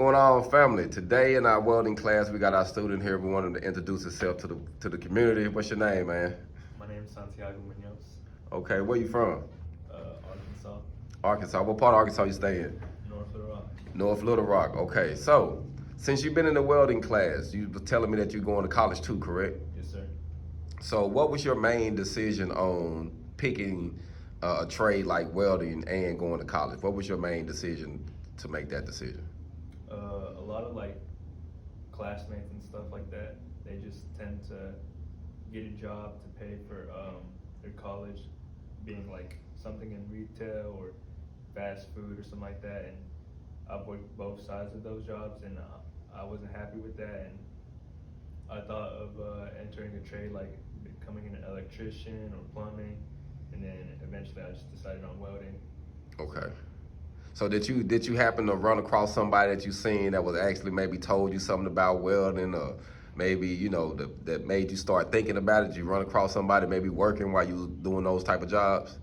Going on, family? Today in our welding class, we got our student here. We want him to introduce himself to the community. What's your name, man? My name is Santiago Munoz, Okay, where you from? Arkansas, Arkansas. What part of Arkansas you stay in? North Little Rock. North Little Rock. Okay, so since you've been in the welding class, you were telling me that you're going to college too, correct? Yes, sir. So what was your main decision on picking a trade like welding and going to college? What was your main decision to make that decision? A lot of classmates and stuff like that, they just tend to get a job to pay for their college, being like something in retail or fast food or something like that. And I've worked both sides of those jobs, and I wasn't happy with that. And I thought of entering a trade like becoming an electrician or plumbing, and then eventually I just decided on welding. Okay. So did you happen to run across somebody that you seen that was actually maybe told you something about welding, or maybe that made you start thinking about it? Did you run across somebody maybe working while you was doing those type of jobs?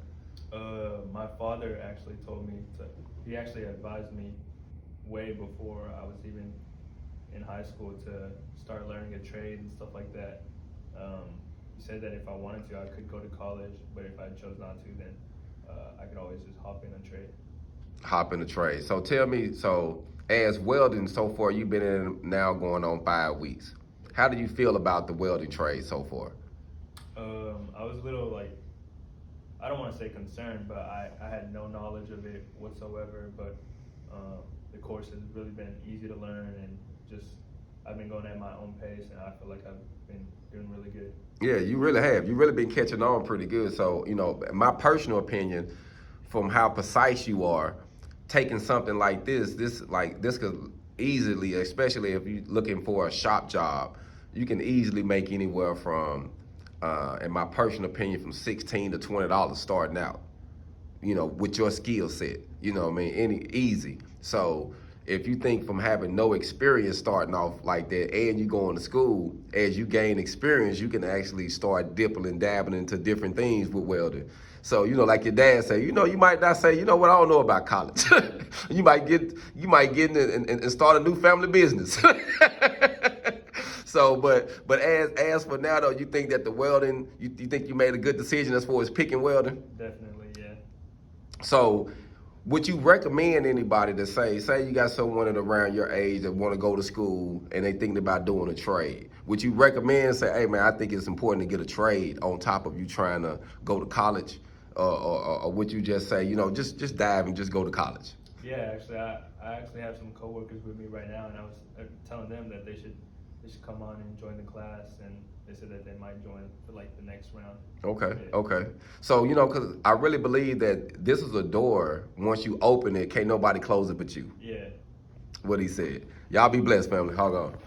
My father actually told me he actually advised me way before I was even in high school to start learning a trade and stuff like that. He said that if I wanted to, I could go to college, but if I chose not to, then I could always just hop in a trade. Hop in the trade. So tell me, so as welding so far, you've been in now going on 5 weeks. How do you feel about the welding trade so far? I was a little I don't want to say concerned, but I had no knowledge of it whatsoever. But the course has really been easy to learn, and just I've been going at my own pace, and I feel like I've been doing really good. Yeah, you really have. You really been catching on pretty good. So, in my personal opinion, from how precise you are, taking something like this could easily, especially if you're looking for a shop job, you can easily make anywhere from, in my personal opinion, from $16 to $20 starting out, with your skill set, easy. So if you think from having no experience starting off like that and you going to school, as you gain experience, you can actually start dipping and dabbling into different things with welding. So, like your dad say, you might not say, what, I don't know about college. you might get in and start a new family business. So, but as for now though, you think that the welding, you think you made a good decision as far as picking welding? Definitely, yeah. So, would you recommend anybody to say you got someone at around your age that want to go to school and they thinking about doing a trade? Would you recommend, say, hey man, I think it's important to get a trade on top of you trying to go to college? Or would you just say, just dive and just go to college? Yeah, actually, I actually have some coworkers with me right now, and I was telling them that they should come on and join the class, and they said that they might join for the next round. Okay. So, because I really believe that this is a door, once you open it, can't nobody close it but you. Yeah. What he said. Y'all be blessed, family. Hold on.